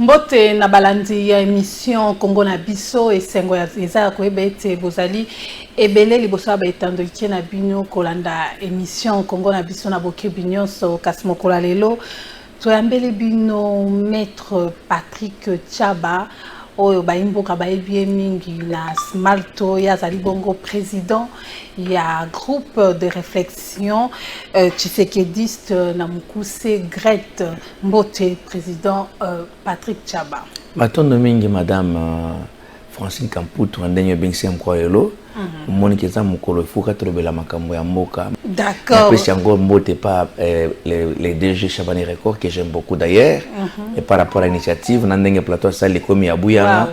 Mbote na balandi ya émission Congo na biso esengo ya eza koebete bozali ebele liboso ba etando na bino kolanda émission Congo na biso na boke binyoso kasi mokola lelo toyambeli bino maître Patrick Tchaba oyo baimboka baebie mingi na Smalto ya zali bongo président ya groupe de réflexion tshisekediste na mukuse Gret Mbote président Patrick Tchaba. Matondo mingi madame Francine Kamputu ndenyo bengisi mkoyelo moni za mukolo fuka trobela makambo ya mboka. D'accord. Après encore Mbote pas les DG Chabani Record que j'aime beaucoup d'ailleurs et par rapport à l'initiative nandenge plateau ça les komi ya buyanga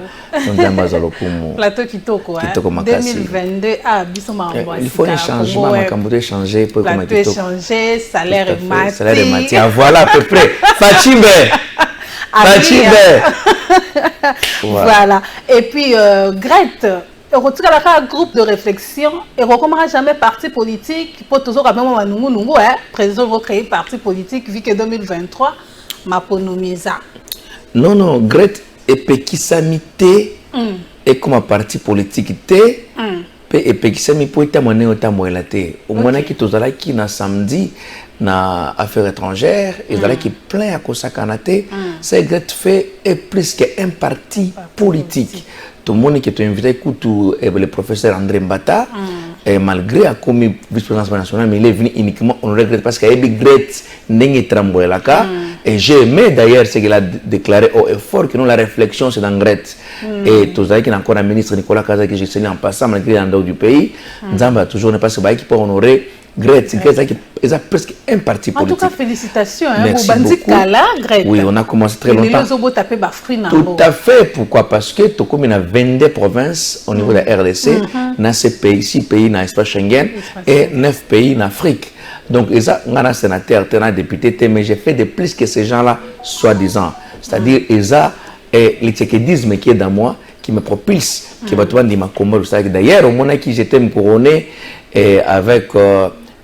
ndamba zalokumu. Plateau kitoko 2022 biso mambo. Il faut un changement makambo de changer pour comment plateau changer salaire mati. Salaire mati. Voilà à peu près. Fatimbe. Voilà. Et puis, Gret, un groupe de réflexion et recommandera jamais parti politique pour toujours président va créer parti politique vu que 2023 ma ponomisa. Non, Gret et Pekisamité et comme parti politique té et Pekisami pour être mané au tamoelate. Au moins qui tozala qui na samedi na affaires étrangères et là qui plein à Kosakanate, c'est Gret fait est plus qu'un parti politique. Tout le monde qui est invité écoute le professeur André Mbata et malgré a commis vice-président national mais il est venu uniquement on regrette parce qu'il y a Gret n'engue tramboelaka et j'ai aimé d'ailleurs ce qu'il a déclaré au effort que nous la réflexion c'est dans Gret et tout ça qui est encore un ministre Nicolas Kaza que j'ai salué en passant malgré l'endroit du pays Nzamba toujours ne pas se battre qui peut honorer Gret c'est presque un parti politique. En tout cas, félicitations. Merci beaucoup. Gret. Oui, on a commencé très longtemps. Tout à fait. Pourquoi? Parce que tout comme il y a 22 provinces au niveau de la RDC, il y a 6 pays dans l'espace Schengen et 9 pays en Afrique. Donc, il y a un sénateur, un député, mais j'ai fait de plus que ces gens-là, soi-disant. C'est-à-dire, il y a le tchékédisme qui est dans moi, qui me propulse, qui va trouver ma combat. D'ailleurs, au moment où j'étais couronné avec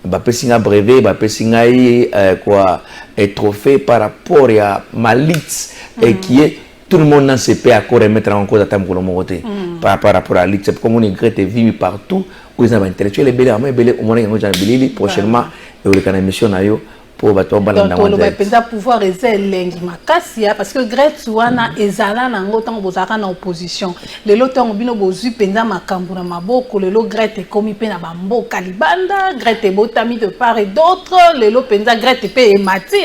Bapesinga brevet, Bapesinga quoi trophée par rapport à Malitz et qui est tout le monde dans ce pays à corps remettre en cause à Tamkolo Moroté par rapport à Litz. Comme on est Grete vivre partout où ils ont intellectuels et belé au moins prochainement et au canal mission nayo pour bateau balanda donc le penza pouvoir ezelengi makasia parce que Gret wana ezala na ngotango bozaka na opposition le lotango bino bozu penza makambo na maboko le lo Gret ekomi pe na bamboka libanda Gret ebotami de part et d'autre le lo penza Gret pe emati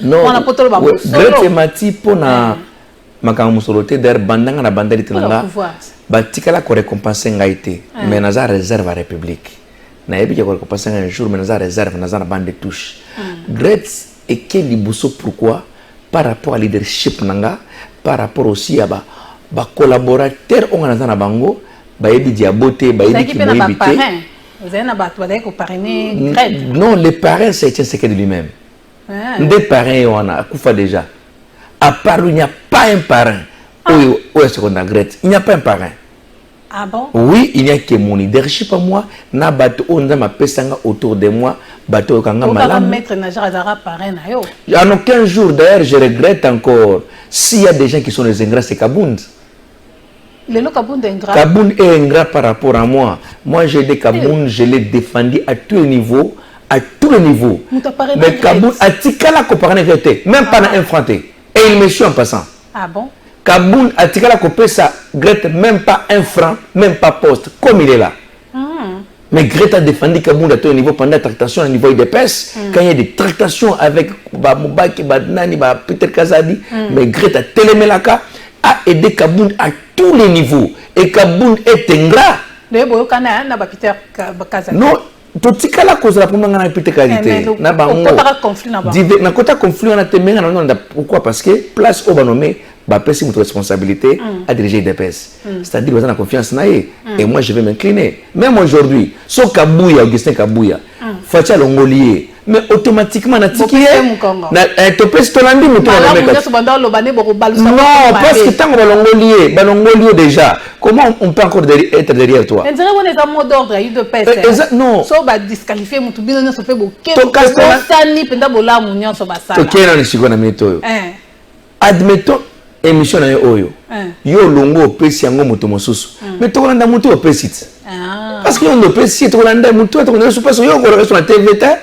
non on a potolo ba Gret emati pona makambo soloté der bandanga na bandali telanga batikala ko récompenser ngaité mais naza réserve à république na yebi ko récompenser un jour mais naza réserve naza na bande de touche Gret et quel liboso pourquoi par rapport à leadership nanga par rapport aussi à ba collaborateur on a na bango ba yebi diaboté ba yebi ki moyibité non les parents c'est un secret de lui-même des parents on a kufa déjà à part il n'y a pas un parent où est-ce qu'on a Gret il n'y a pas un parent. Ah bon? Oui, il n'y a que mon leadership à moi. Na bateau on a ma pesanga autour de moi. Bateau kanga malam. En aucun jour d'ailleurs je regrette encore s'il y a des gens qui sont des ingrats c'est Kabound. Kabound est ingrat par rapport à moi. Moi j'ai des Kabound, je l'ai défendu à tous les niveaux. À tous les niveaux. Mais Kabound a tikala comparé même pas un fronté. Et il me suit en passant. Ah bon? Kabound a tiré la copie ça, Gret même pas un franc, même pas poste, comme il est là. Mais Gret a défendu Kabound à tout niveau pendant la tractation au niveau des pêches. Quand il y a des tractations avec Moubaki, Nani, Peter Kazadi, mais Gret a télémélaka, a aidé Kabound à tous les niveaux. Et Kabound est ingrat. Non, tout ce qui est la cause de la première année de qualité. Na kota conflit on a témé pourquoi parce que place au nommé ba pesi votre responsabilité à diriger des pèses. C'est-à-dire que vous avez confiance naé et moi je vais m'incliner. Même aujourd'hui, so Kabouya Augustin Kabouya, Fatia Longolier, mais automatiquement na tiki na to pesi to landi muto non parce que tant que Longolier déjà comment on peut encore être derrière toi? On dirait qu'on est en mode d'ordre il de pèse. Non. So ba disqualifier muto bino no so fait boké. To sani penda bola munyo so ba sala. To kena ni shiko na mito. Admettons émission na oyo yo longo pesi yango moto mosusu mais to kolanda moto opesi parce que on ne pesi to kolanda moto to kolanda super yo ko sur la TV ta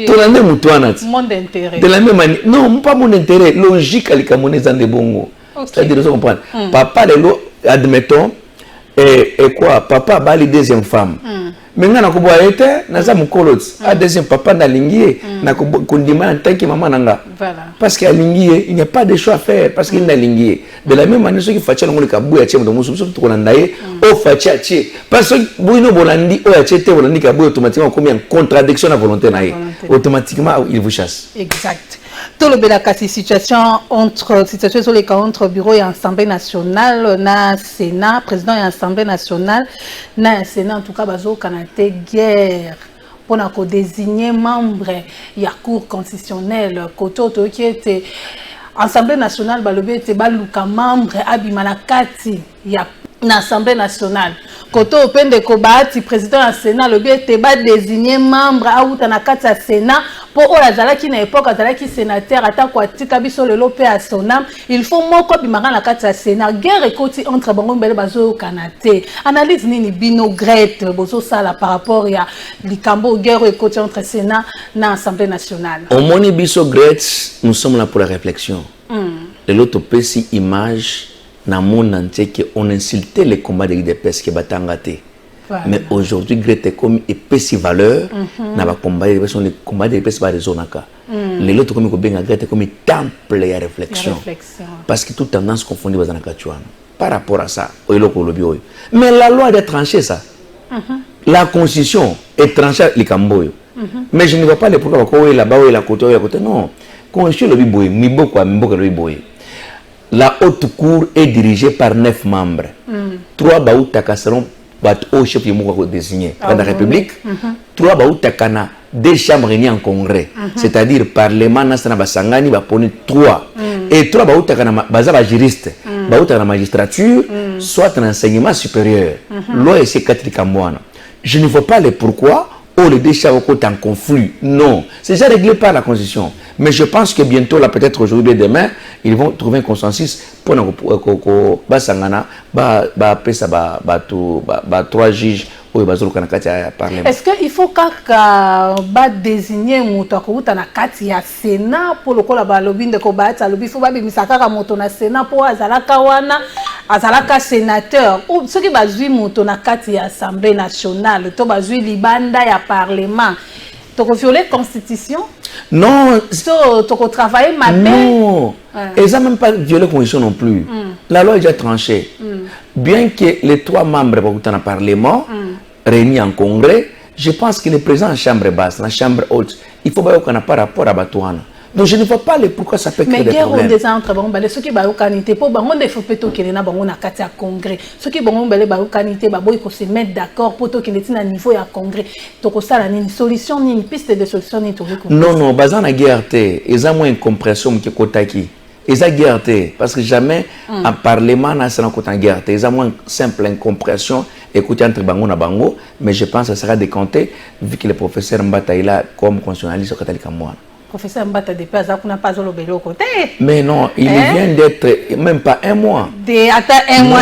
to kolanda moto anati monde intérêt de la même manière non pas mon intérêt logique ali kamone za de bongo c'est-à-dire vous comprenez papa lelo admettons et quoi papa ba li deuxième femme maintenant na ko boya été na za mukoloti a deuxième papa na lingié na ko kondima en tant que maman nanga parce que lingié il n'y a pas de choix à faire parce qu'il na lingié de la même manière ce qui fatia ngoli ka boya tchemo musu musu to kolanda ye o fatia tché parce que boino bolandi o ya tché bolandi ka boya automatiquement comme en contradiction à volonté na ye automatiquement il vous chasse exact. Tout le belakati situation sur les cas entre bureau et assemblée nationale na sénat président et assemblée nationale na sénat en tout cas bazo kanate guerre pour na ko désigner membre ya cour constitutionnelle koto qui était assemblée nationale balobi était baluka membre abimana kati ya na assemblée nationale koto opende ko baati président ya sénat lobi était ba désigner membre auta na kati ya sénat pour azalaki na époque azalaki sénateur atako atika biso lelo pe à sonam il faut moko bimaka na kati ya sénat guerre ekoti entre bango mbele bazo kanate analyse nini bino Grete bozo sala par rapport ya likambo guerre ekoti entre sénat na assemblée nationale au moni biso Grete nous sommes là pour la réflexion l'autre pesi image dans le monde entier qu'on insultait les combats de l'IDPS qui batangate. Voilà. Mais aujourd'hui, Grete comme épaisse valeur, n'a pas combat les combats de l'IDPS par les zonaka. Les autres comme bien Grete comme temple et réflexion. Parce que toute tendance confondue dans la Katuan. Par rapport à ça, mais la loi a tranché ça. La constitution est tranchée les Camboyo. Mais je ne vois pas les pourquoi là-bas ou là-côté. Non. Constitution le biboy, mibo quoi, mibo le biboy. La haute cour est dirigée par 9 membres. 3 baoutaka seront au chef de Mouako désigné dans la République. 3 baoutaka na 2 chambres réunies en congrès. C'est-à-dire Parlement national basangani va poni 3. Et 3 baoutaka na bazaba juriste. Baoutaka na magistrature, soit en enseignement supérieur. Loi et c'est Katrika Mouana. Je ne vois pas le pourquoi. Oh, les deux chambres sont en conflit. Non. C'est déjà réglé par la Constitution. Mais je pense que bientôt, là, peut-être aujourd'hui et demain, ils vont trouver un consensus pour que 3 juges ou parlement. Est-ce qu'il faut désigner na kati ya Sénat pour le kola lobby de kobatsa lobby faut ba bimisaka moto na Sénat pour azalaka wana azalaka sénateur ou ce qui bazui moto na kati ya Assemblée nationale to bazui libanda ya parlement to ko violer constitution? Non, to travailler ma non. Et ça même pas violer constitution non plus. La loi est déjà tranchée. Bien que les 3 membres dans le parlement réunis en congrès, je pense que le président en chambre basse, la chambre haute, il faut qu'on n'a pas rapport à Batouana. Donc je ne vois pas pourquoi ça peut créer des problèmes. Mais guerre entre bon ceux qui ont canité pour bango des faut plutôt qu'il na bango na kati ya congrès. Ceux qui bango balé ba canité ba boy ko se mettre d'accord pour to qu'il est na niveau ya congrès. To ko sala ni solution ni une piste de solution ni to ko. Non, bazan na guerre té, ils ont moins incompression que kotaki. Ils ont guerre té parce que jamais en parlement na sana ko en guerre té, ils ont moins simple incompréhension écouter entre bango na bango, mais je pense que ça sera décompté vu que le professeur Mbata est là comme constitutionnaliste catholique à moi. Professeur Mbata de Paz, n'a pas au côté. Mais non, il vient d'être même pas 1 mois. Attends 1 mois,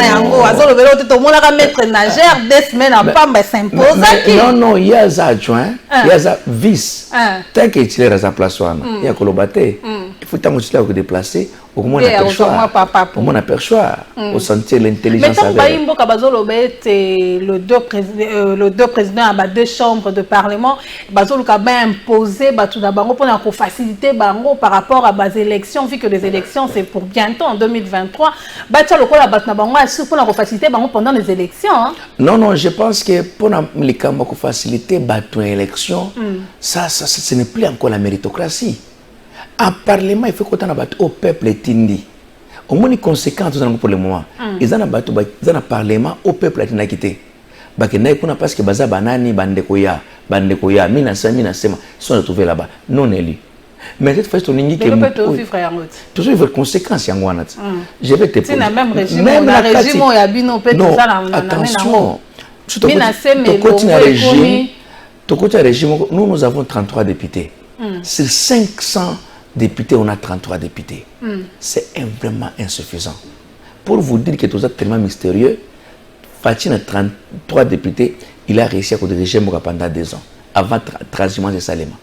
tout le monde a mettre nageur 2 semaines à pas s'imposer. Non, il y a un adjoint, il y a un vice. Tant qu'il est à sa place, il y a Kolobaté. Il faut que tu te déplacer. Au moins, on aperçoit au sentier l'intelligence. Mais le 2 présidents à 2 chambres de parlement, Bazolo a bien imposé tout d'abord pour faciliter par rapport à bas élections, vu que les élections c'est pour bientôt en 2023. Pour faciliter pendant les élections. Non, je pense que pour faciliter les élections, ça ce n'est plus encore la méritocratie. En parlement, il faut qu'on ait au peuple tindi. Au moins, les conséquences pour le moment. Ils ont un parlement au peuple tindi quitté. Parce que baza banani bandekoya mina sema sont retrouvés là-bas non élus. Mais cette fois, tu as vu conséquences. Je vais te poser. Même la régime, attention. Nous avons 33 députés. C'est 500 députés, on a 33 députés. C'est vraiment insuffisant. Pour vous dire que tout ça est tellement mystérieux, Fatih a 33 députés, il a réussi à diriger Moka pendant 2 ans. Avant transhumance de Salema.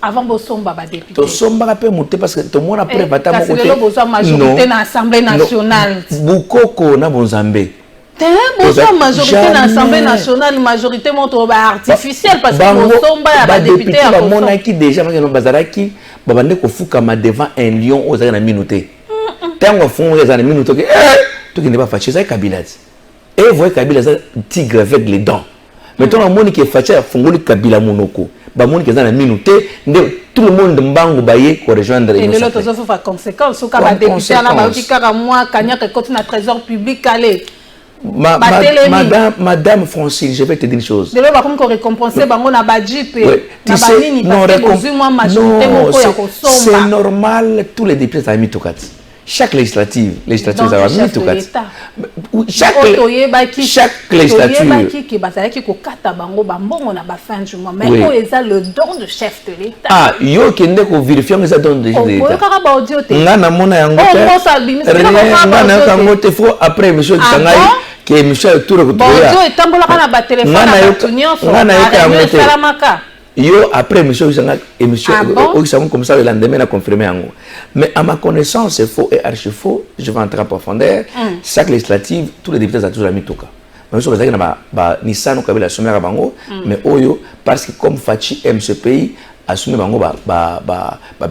Avant Bossomba député. Bossomba peut monter parce que tout le monde a pris bata mon côté. Non. Majorité dans l'Assemblée nationale. Bukoko na Bonzambé. Bossomba majorité dans l'Assemblée nationale, majorité montre artificielle parce que Bossomba a député à Bossomba. Mona qui déjà parce que bazaraki babande ko fukama devant un lion aux na minute. Tango fond les na minute que tout qui n'est pas fâché ça Kabila. Et vous voyez Kabila ça tigre avec les dents. Maintenant, on qui est fâché à Fongoli Kabila Monoko. Bamoni qui est dans la minute, tout le monde mbango baye pour rejoindre. Et le lot aussi fait conséquence. Au cas où député là, bah qui car moi, Kanya qui continue à trésor public aller. Madame Francine, je vais te dire une chose. De là, par contre, qu'on récompense, bango na badjip, na banini parce que moi majorité moko ya kosomba. C'est normal, tous les députés ont mis tout quatre. Chaque législative ça va mis tout quatre. Chaque législature qui bazalaki ko kata bango bambongo na ba fin du mois mais ko eza le don de chef de l'État. Ah yo kende ko vérifier que ça don de chef de l'État. Ko kaka ba audio te. Ngana mona yango te. Oh ça bimi c'est ngana kango te faut après monsieur Tangai que monsieur tour ko toya. Audio etambola kana ba téléphone na tunyo so. Ngana yo salamaka. Yo après monsieur et monsieur Oxamon comme ça le lendemain a confirmé yango. Mais à ma connaissance c'est faux et archi faux. Je vais entrer en profondeur. Chaque législative tous les députés ont toujours mis tout cas. Mais je sais que na Nissan Kabila assumé bango mais oyo parce que comme Fachi aime ce pays assumé bango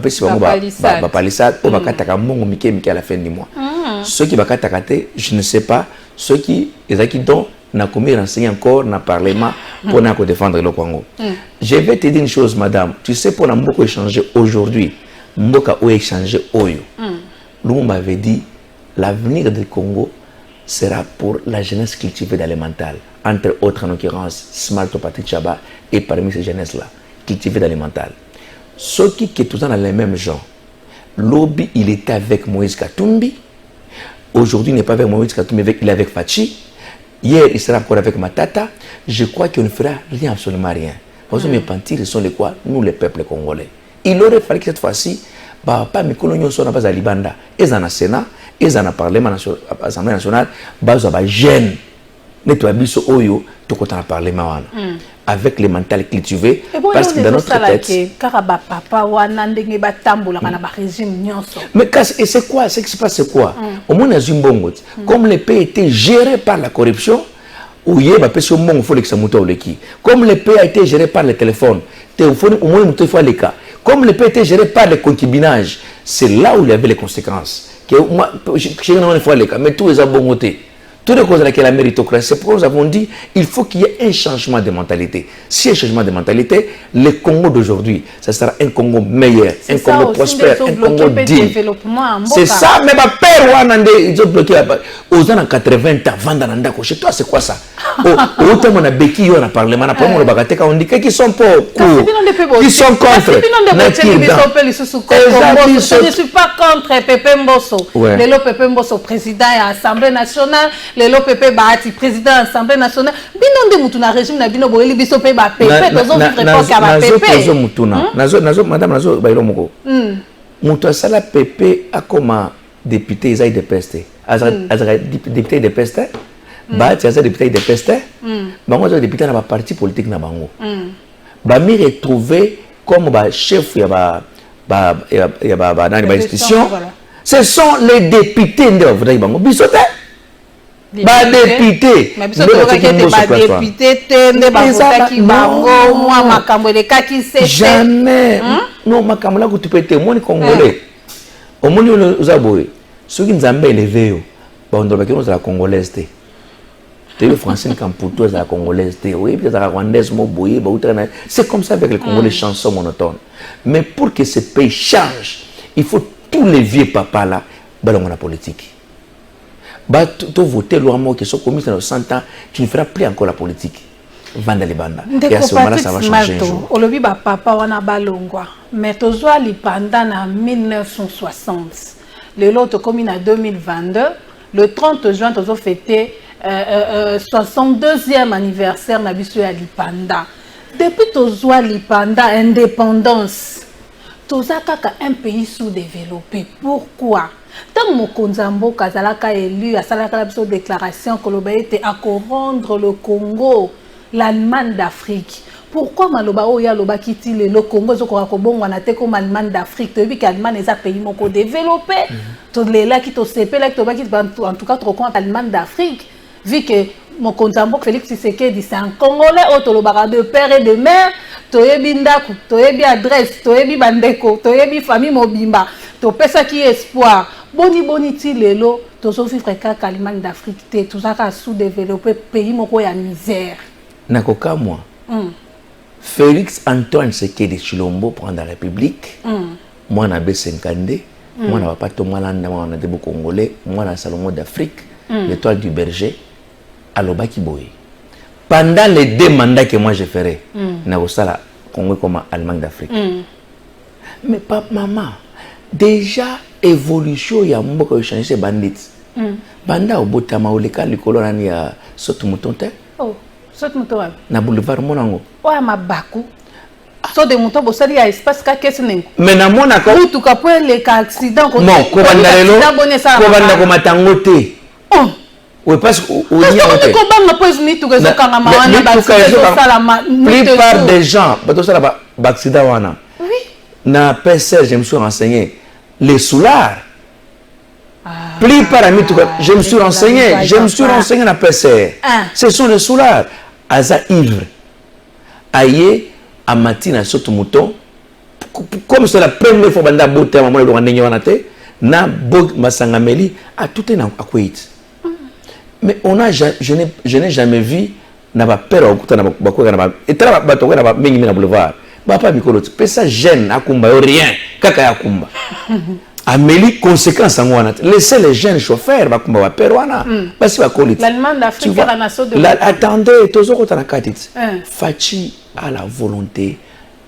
pesi bango palissade o bakataka mongo mike à la fin du mois. Ceux qui bakataka te je ne sais pas ceux qui donc n'a commis renseigné encore dans le Parlement pour nous défendre le Congo. Je vais te dire une chose, madame. Tu sais, pour nous beaucoup échanger aujourd'hui, nous avons échangé Oyo. Nous m'avait dit l'avenir du Congo sera pour la jeunesse cultivée dans le mental. Entre autres, en l'occurrence, Smarto Patrick Chaba et parmi ces jeunesses-là, cultivées dans le mental. Ceux qui sont tous dans les mêmes gens, Lobby, il était avec Moïse Katumbi. Aujourd'hui, il n'est pas avec Moïse Katumbi, il est avec Fachi. Hier, il sera encore avec Matata. Je crois qu'on ne fera rien, absolument rien. Parce que mes pentis, ils sont les quoi? Nous, les peuples congolais. Il aurait fallu que cette fois-ci, pas mes coloniaux sont à Libanda. Ils en ont Sénat, ils en ont Parlement, Assemblée nationale, ils ont gêne. Nettoyer biso oyo, tout le Parlement. Avec les mentales cultivés. Parce que dans notre tête. Mais c'est quoi? Ce qui se passe, c'est quoi? Au moins, comme les pays étaient gérés par la corruption, comme le pays a été géré par le téléphone, comme le pays a été géré par le concubinage, c'est là où il y avait les conséquences. Mais tout est à bon côté. Tout le cause de la méritocratie, c'est pourquoi nous avons dit qu'il faut qu'il y ait un changement de mentalité. Si il y a un changement de mentalité, le Congo d'aujourd'hui, ça sera un Congo meilleur, un Congo prospère, un Congo digne. C'est ça, mais ma père, ils ont bloqué aux années 80 ans. Chez toi, c'est quoi ça? Autant on a béquille au Parlement, on dit qu'ils sont pour, qu'ils sont contre. Je ne suis pas contre Pépé Mbosso. Le Pépé Mbosso, président de l'Assemblée nationale. Le LOPP Bahati, président de l'Assemblée nationale, bino de mutuna régime na bino boeli biso pe ba PP, tozo vivre pas ka ba PP. Madame nazo bailo moko. Mutu sala PP a comme député Isaïe de Peste. Azara député de Peste. Bahati azara député de Peste. Bango azara député na ba parti politique na bango. Ba mi retrouver comme ba chef ya ba institution. Ce sont les députés de bango bisote. Député. Mais jamais. Non, makambo la tu peux témoigner congolais. Au moins nous avons ceux qui nous ont élevé, on doit que nous la congolaise. Tu es français quand pour toi la congolaise. Oui, puis la rwandaise moboye, c'est comme ça avec les congolais chansons monotones. Mais pour que ce pays change, il faut tous les vieux papas là, ballon la politique. Tu voter loi qui sont commis dans 100 ans, tu ne feras plus encore la politique. Vanda les bandes. Et à ce moment-là, ça va changer un jour. Olobi ba papa wana balongwa. Mais tozwa li pendant en 1960. Le lot commis en 2022. Le 30 juin, tozo fêté 62e anniversaire na biso ya Lipanda. Depuis tozwa Lipanda indépendance. tozaka un pays sous-développé. Pourquoi? Tant que Mokonzambo Kazalaka élu, à Salaka la déclaration que l'obéité à rendre le Congo, l'Allemagne d'Afrique. Pourquoi Maloba Oya Loba Kiti le Congo Zokorabon Wanate comme Allemagne d'Afrique? Tu veux qu'Allemagne est un pays moko développé. Tous les là qui te CP là qui en tout cas trop compte Allemagne d'Afrique. Vu que Mokonzambo Félix Tshisekedi c'est un Congolais, Otolobara de père et de mère. Toyebi ndaku, toyebi adresse, toyebi bandeko, toyebi famille mobimba, to pesa qui espoir. Boni ti lelo, to so vivre kaka Allemagne d'Afrique te, tout ça ka sous-développé pays moko ya misère. Nakoka moi. Félix Antoine Tshisekedi Tshilombo prendre la République. Moi na B52, moi na papa Tomalanda, moi na Debo Congolais, moi na Salomon d'Afrique, l'étoile du berger, Alobaki Boy. Pendant les 2 mandats que moi je ferai, na la Congo comme Allemagne d'Afrique. Mais papa, maman, déjà évolution ya mboka changer ces bandits. Banda obotama oleka likolo nani ya sotu mutonte. Oh, sotu mutonte. Na boulevard Monango. Oya mabaku. So de muto bosali ya espace ka kesne. Mais na mona ko. Tout ka po le accident ko. Non, ko banda lelo. Ko banda ko matangote. Oh. Oui, parce que la plupart des gens, oui. Na PCR, je me suis renseigné. Les soulards. Plupart amis, je me suis renseigné. Je me suis renseigné na PCR. Ce sont les soulards. Aza ivre. Aïe, à matin, surtout mouton. Comme c'est la première fois que je suis allé na bog masangameli à tout est à Kuwait. Mais je n'ai jamais vu na ba père okuta na ba na ba etala ba to na ba mingi na boulevard ba pa bikolo pe ça jeune akumba rien kaka ya kumba Amélie conséquence en wana laissez les jeunes chauffeurs ba kumba ba père wana parce ba kolit l'Allemagne d'Afrique la nation de attendez tozoko ta na katit Fachi a la volonté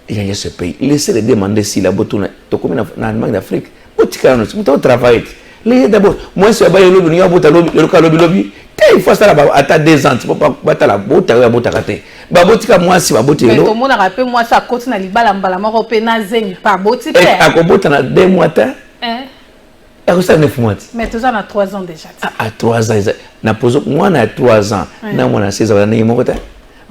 de ce pays laissez les demander si la botuna to comme na Allemagne d'Afrique otika no tu travailler les d'abord moi c'est ba yelo ni abota lobby il faut ça là à 2 ans pour pas battre la bota ya bota kate ba botika moi si ba botika mais tout le monde rappelle moi ça côté na libala mbala moko pe na zengi pas botika a ko bota na 2 mois ta a ça 9 mois mais tout ça na 3 ans déjà à 3 ans na poso moi na 3 ans na moi na 16 ans na moko ta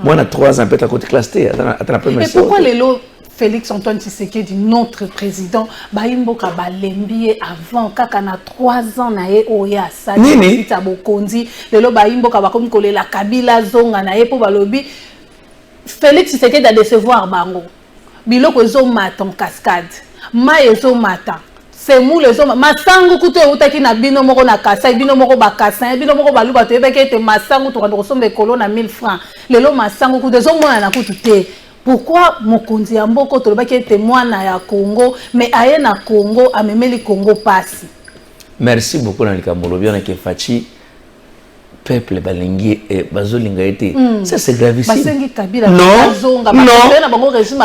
moi na 3 ans peut être côté classe T attends première. Mais pourquoi les lots Félix Antoine Tshisekedi, notre président, Baimboka Balembi avant kaka na 3 ans na ye oya sa Nini Bokondi lelo Baimboka bakomi kolela Kabila zonga na ye po balobi Félix Tshisekedi a décevoir bango biloko zo matan cascade mai zo matan c'est mou les hommes masangu kuto utaki na bino moko na kasa bino moko ba kasa bino moko ba luba to ebeke te masangu to kando sombe kolona 1000 francs lelo masangu kuto zo mona na kutu te. Pourquoi Mokonzi ya mboko tolobaki ete mwana ya Congo mais aye na Congo amemeli Congo passe. Merci beaucoup na likambo bien que Fachi peuple balingi et bazolinga été. Ça c'est gravissime. Basengi Kabila bazonga na bango régime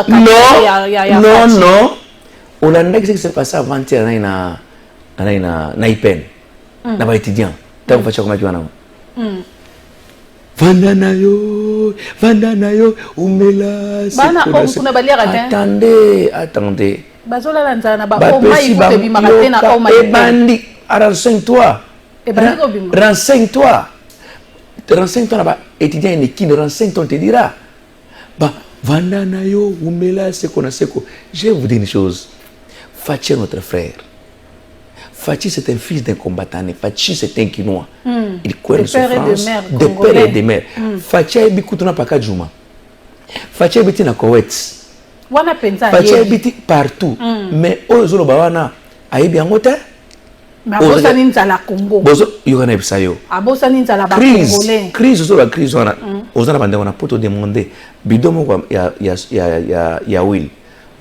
ya non. On a ce qui s'est passé avant-hier na IPN. Na ba étudiant. Ta ko Fachi ko makiwana. Vandanayo, umela. Bana on balia attendez. Bazola lanza na ba o mai ko bi makate na o mai. Bandi, renseigne-toi. Renseigne-toi. Renseigne-toi là-bas. Étudiant une qui renseigne-toi, on te dira. Bah, Vandanayo, umela, c'est qu'on a ce qu'on. Je vais vous dire une chose. Fachi est notre frère. Fachi c'est un fils d'un combattant. Fachi c'est un Kinois. Il connaît la souffrance de père et de mère. Fachi a habité na Pakajuma. Fachi a habité na Koweït. Fachi a habité partout. Mais Ozolo Bawana a habité en hôtel. Mais abosa ninza la Congo. Bozo yokana bisayo. Abosa ninza la Congolais. Crise sur la crise on a. Ozana bande on a poto demander. Bidomo ya Will.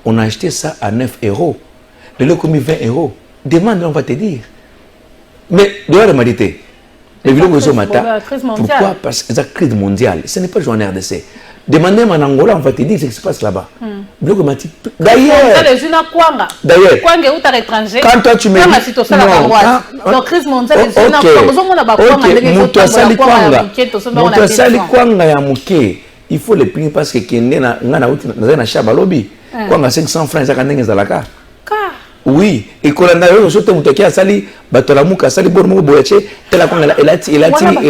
On a acheté ça à 9 €. Le lot comme 20 €. Demande, on va te dire. Mais, de la réalité, les vidéos que matin, pourquoi? Parce que c'est la crise mondiale. Ce n'est pas le journal RDC. Demandez en Angola, on va te dire ce qui se passe là-bas. D'ailleurs, quand toi tu me dis, donc crise mondiale, il faut les punir parce que qui est né dans 500 francs, ça 500 francs. Oui, et quand on a eu ce temps qui a sali, batolamuka sali bormo boyache, tela quand elle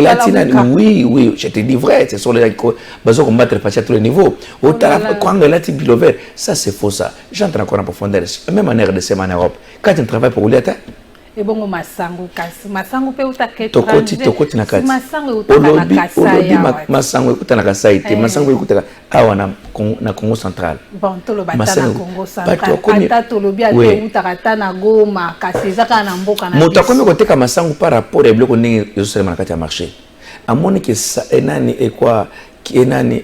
a oui, je te dis vrai, c'est sur les bazo combattre pas à tous les niveaux. Au taraf quand elle a dit bilover, ça c'est faux ça. J'entre encore en profondeur, même en RDC en Europe. Quand tu travailles pour l'État, et bon masango kasi masango pe utake tokoti na kati masango utaka na kasai masango utaka na kasai te masango utaka awa na Congo central bon tolo batana Congo central ata tolo bia te utaka ta na Goma kasi zaka na mboka na moto akomi koteka masango par rapport à bloc ndenge yoselema na kati ya marché amoni que ça enani et quoi enani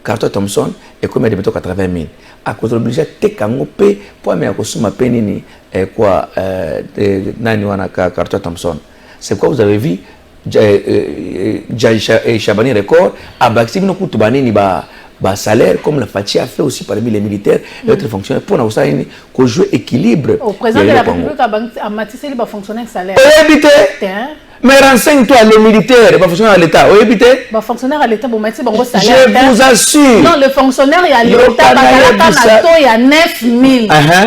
Carter Thompson et combien de métaux 80,000 à cause de l'obligé tekango pe pour me akosuma pe nini quoi nani wana Carter Thompson c'est quoi vous avez vu Chabani record à Baxi no kutu banini ba salaire comme la Fachi a fait aussi parmi les militaires et autres fonctionnaires pour nous ça qu'on joue équilibre au président de la République a matissé les fonctionnaires salaire mais renseigne-toi, les militaires, les fonctionnaires à l'État, oui, évitez. Les fonctionnaires à l'État, bon, mais bon, salaire. Je vous assure. Non, les fonctionnaires à l'État, il y a 9 000.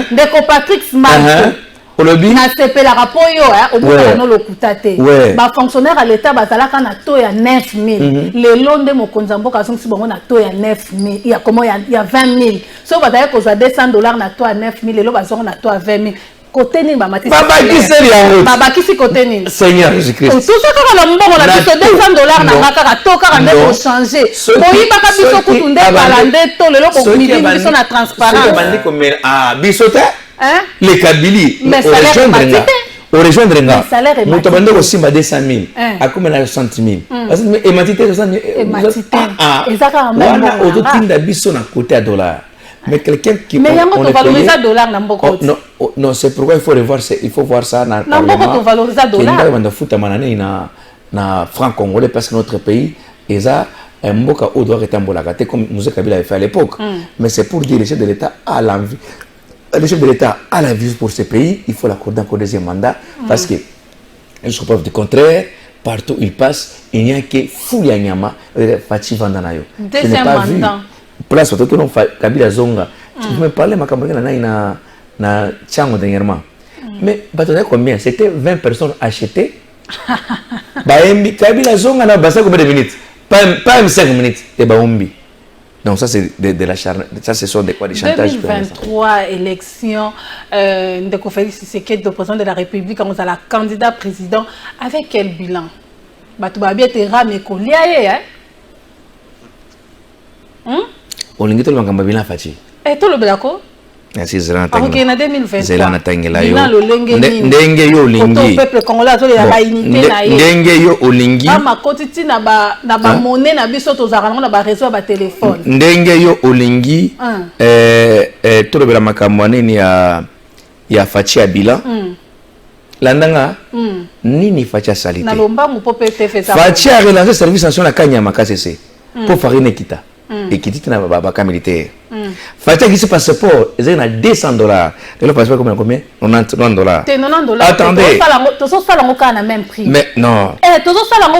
De Patrick Smart. Na CP la rapport yo au bout de no lokutate. Ba fonctionnaire à l'État bazalaka na to ya 9 000. Le londe mo konzamboka songi bongo na to ya 9 000. Il y a comment il y a 20 000. So bazaya ko za $200 na to ya 9 000 le lo bazongo na to ya 20 000. Côté ni baba qui côté ni Seigneur Jésus-Christ tout ça quand on mbongo na biso $200 na ngaka to ka ndé ko changer boyi baka biso kutunde balande to lelo ko midi biso na transparence bandi ko mais biso te les Kabili au rejoindre nga muto bande ko simba 200,000 akome na 60,000 parce que ématité 60,000 ezaka wana ototinda biso na côté à dollar. Mais quelqu'un qui mais on valorise dollar na mboko non c'est pourquoi il faut revoir il faut voir ça na mboko to valorise dollar on doit foutre manane na franc congolais parce que notre pays eza mboka au doit retambola gâté comme Moussa Kabila avait fait à l'époque mais c'est pour dire le chef de l'État a l'envie le chef de l'État a la vue pour ce pays il faut l'accorder encore deuxième mandat parce que jusqu'à preuve du contraire partout il passe il n'y a que Foulia Nyama Fachi Vandanayo deuxième mandat place parce que non Kabila Zonga tu me parlais ma campagne na Tchango dernièrement mais bateau combien c'était 20 personnes achetées bah Kabila Zonga na basa combien de minutes pas 5 minutes et baombi donc ça c'est de la charne ça ce sont des quoi des chantages 2023 élection de Félix Tshisekedi le président de la République quand on a la candidat président avec quel bilan bateau ba bien te rame ko liaye olingi to lwanga mabila Fachi to lo belako merci zela na 2023 zela na tangela yo ndenge yo olingi peuple congolais to la unité na ye ndenge yo olingi ama kotiti na ba monnaie na biso to zaka na ba réseau ba téléphone ndenge yo olingi to lo bela makambo nini ya Fachi ya bilan landanga nini Fachi salite na lombangu po PTF ça Fachi a relancé service national Kanyama KCC pour farine kita et qui dit na baba militaire Fachi qui se passeport ils ont $200 et le passeport combien $90 attendez tout ça là on a même prix mais non tout ça là on a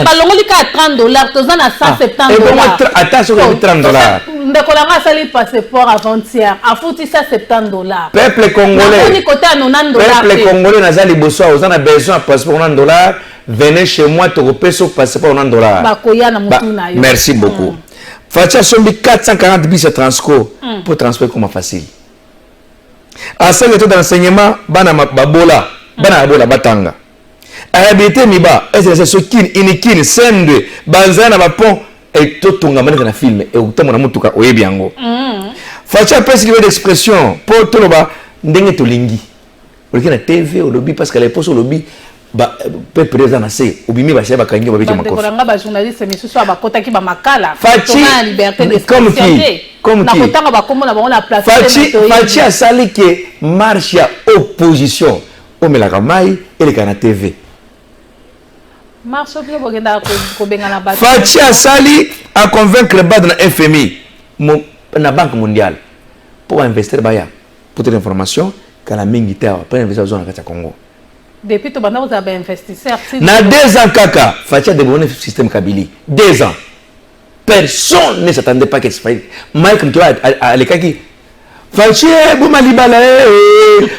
balongoli ka $30 tout ça na $170 attention $30 ndekolanga sali passeport avant-hier afuti ça $70 peuple congolais peuple congolais nazali bosso aux a besoin passeport $90 venez chez moi te repasse passeport $90 bakoya na mutu na yo merci beaucoup Fachi a sombi 440 bus Transco pour transport comme facile. À ce que d'enseignement, bana babola, bana babola batanga. Habité miba, est-ce ce kin inikin sende banzana ba pont et tout tonga na film et utamo na mutuka oyebiango. Fachi a presque d'expression pour tout ba ndenge to lingi. Porque na TV au lobby parce que les postes au lobby ba peuple eza na se obimi ba cheba kangi ba biki makofi bakolanga ba journaliste misusu abakota ki ba makala Fachi na liberté d'expression comme na kotanga ba komo na bango na plateforme Fachi a sali que marche ya opposition o melaka mai ele kana TV marche bien bogenda ko benga na ba Fachi a sali à convaincre ba na FMI na banque mondiale pour investir baya pour toute information kana mingi tawa pour investir zone na Congo. Depuis tout le monde a investi. Na 2 ans, Kaka, Fachi a développé le système Kabili. 2 ans. Personne ne s'attendait pas qu'il se fasse. Mike, tu vois, à l'écart qui. Fachi boma libala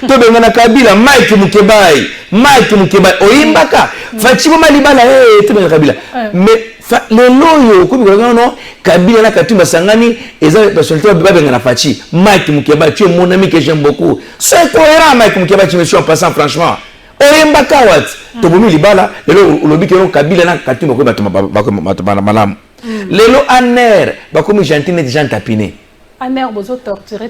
to bengana Kabila Mike Mukebai oyimbaka Fachi boma libala to bengana Kabila mais le loyo comme non Kabila na Katumba sangani eza personnalité ba bengana Fachi Mike Mukebai tu es mon ami que j'aime beaucoup c'est cohérent Mike Mukebai tu me suis en passant franchement oyimbaka wat to bomi libala lelo lobi ke Kabila na Katumba ko ba malam lelo aner ba comme gentil net gens tapiné aner bozo torturer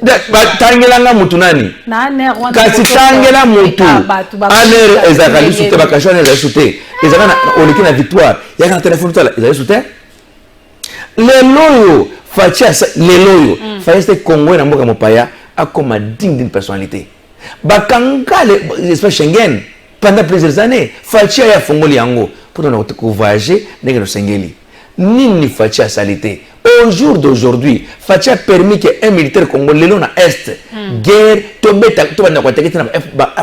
tangela mutu nani na aner wana kasi tangela mutu aner ezakali sute bakashana ezasute ezakana oleki na victoire yaka téléphone tala ezasute leloyo facha leloyo faiste Congo na mboka mopaya akoma digne d'une personnalité bakanga l'espace Schengen pendant plusieurs années facha ya fongoli yango pour na voyager ndenge no sengeli nini facha salité. Au jour d'aujourd'hui, Fachi a permis qu'un militaire congolais na Est, guerre, tombe na kwa tekete na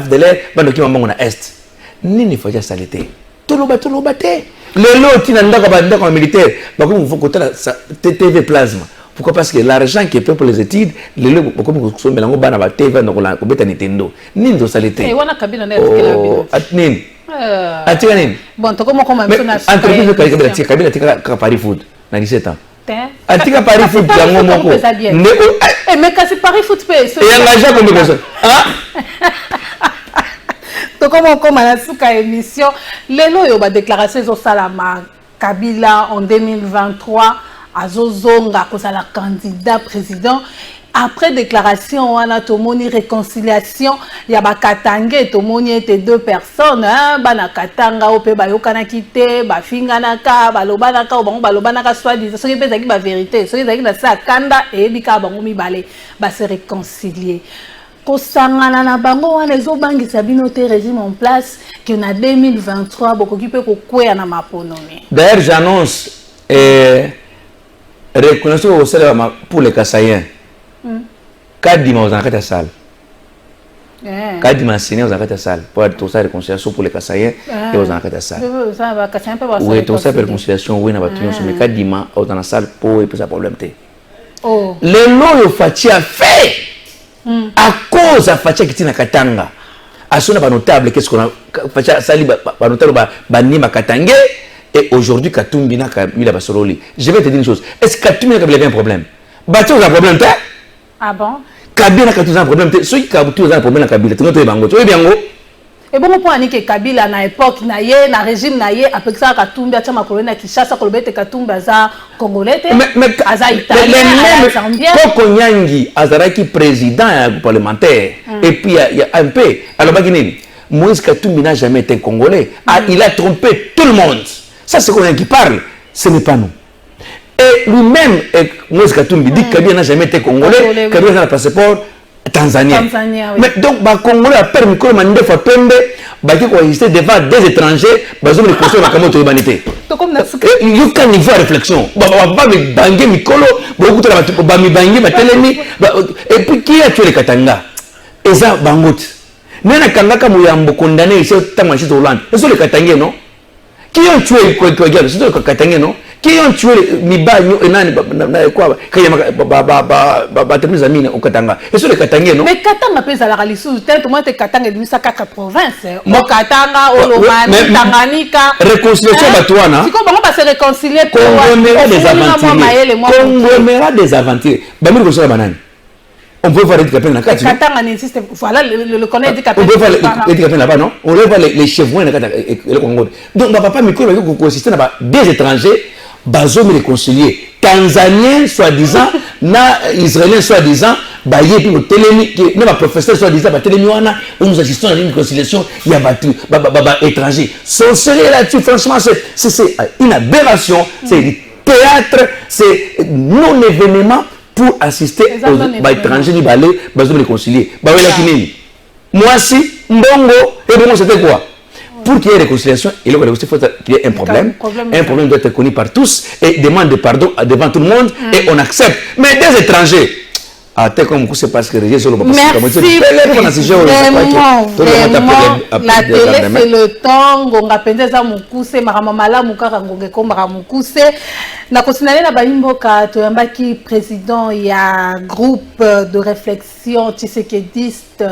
FDLR, bando ki mamango na Est. Nini Fachi a salité. Tolobate. Lelo tina ndaka bandaka militaire, bako mfo kota TV plasma. Pourquoi? Parce que l'argent qui est fait pour les études, lelo comme ko melango bana ba TV na ko beta Nintendo. Nini do salité. Et wana Kabila na etikela bilo. Nini? Atika nini? Bon, to comme na entreprise Kabila tika Paris Food na 17 ans. Atika Paris Foot yango moko. Mais kasi Paris Foot pe. Et engagé comme personne. To comme na suka émission lelo yo ba déclaration zo salama Kabila en 2023 azozonga ko sala candidat président. Après déclaration, on a tomoni réconciliation. Il y a bakatangé, tomoni était deux personnes. Bana katanga ope bayokana kite, bafinganaka, balobanaka, balobanaka soit disant. Ce qui est la vérité, ce qui est la kanda et bika bangomi balé, ba se réconcilier. Kosangana na bango wana ezobangi sabino te régime en place que na 2023 bokoki pe kokwea na maponome. D'ailleurs, j'annonce reconnaissance au salaire pour les Kassaïens. Kadima aux enquêtes à salle. Kadima signé aux enquêtes à salle pour être ça réconciliation pour les Kassaïens et aux enquêtes à salle. Oui, tout ça réconciliation oui na batuyo mais Kadima aux dans la salle pour et ça problème té. Oh. Le loyo Fachi a fait à cause de Fachi qui tina Katanga. À son notable qu'est-ce qu'on a Fachi sali ba notable ba nima Katangé et aujourd'hui Katumbi na Kabila basololi. Je vais te dire une chose. Est-ce que Katumbi na Kabila a un problème? Batu a un problème té? Ah bon? Kabila a un problème. Ceux qui ont un problème avec Kabila, tu es bango. Tu es bien. Et bon, pour que Kabila na époque na ye na régime na ye après ça Katumbi a tama kolona Kinshasa kolobete Katumbi aza congolais mais aza italien zambien Koko Nyangi azaraki président parlementaire et puis il y a un peu alors baginini Moïse Katumbi n'a jamais été congolais. Il a trompé tout le monde. Ça c'est qu'on qui parle, ce n'est pas nous. Et lui-même, Moïse Katumbi dit que Kabila n'a jamais été congolais, Kabila a un passeport tanzanien. Oui. Mais donc, les Congolais ont permis que les gens soient exister devant des étrangers, ils ont construit la camotte de l'humanité. Il y a un niveau de réflexion. Et puis, qui a tué les Katanga? Eza Bangout. Nena Kangaka Mouyambo condamné ici au Tamachis Hollande. Ce sont les Katangais, non? Qui ont tué les Ce sont les Katangais, non? Qui ont tué Mibanyo et Nani quoi Amine au Katanga. Et sur les Katangais, non? Mais Katanga peut à la ralisou, tellement que Katanga est devenu sa 4 provinces. Katanga, Olomani, Tanganyika. Réconciliation Batouana. Si comment on va se réconcilier pour conglomérat des aventuriers. Conglomérat des aventuriers. Bamir Gossala Banane. On peut voir les capitaines dans la carte. Katanga n'existe pas. Voilà, le connaît des capitaines. On peut voir les capitaines là-bas, non? On peut voir les chevaux dans le Congo. Donc, ma papa Mikolo va consister dans des étrangers. Bazo me réconcilier. Tanzanien, soi-disant, Israélien, soi-disant, Baye, puis le télémi, même un professeur, soi-disant, télémiwana, nous assistons à une réconciliation, il y a battu, étranger. Sorcerer là-dessus, franchement, c'est une aberration, c'est du théâtre, c'est non-événement pour assister aux étrangers du ballet, Bazo me réconcilier. Bawe la kineni. Moi, si, Mbongo, et bon, c'était quoi? Pour qu'il y ait réconciliation, il faut qu'il y ait un problème. Un problème doit être connu par tous et demande pardon devant tout le monde et on accepte. Mais des étrangers, Ate comme c'est parce que les gens sont merci vraiment, la télé c'est le temps ngonga penza za mukuse makamamala mukaka ngonge komba mukuse na kosinale na baimboka to yambaki président ya groupe de réflexion tshisekediste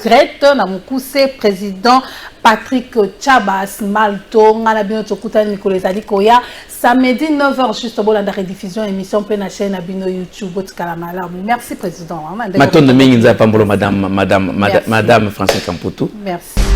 Grete na mukuse président Patrick Chabas Malto ngana bino tokuta Nicolas Alikoya samedi 9h juste pour la rediffusion émission pe na chaîne abino YouTube botikala malamu. Merci président. Madame Francine Kamputu. Merci.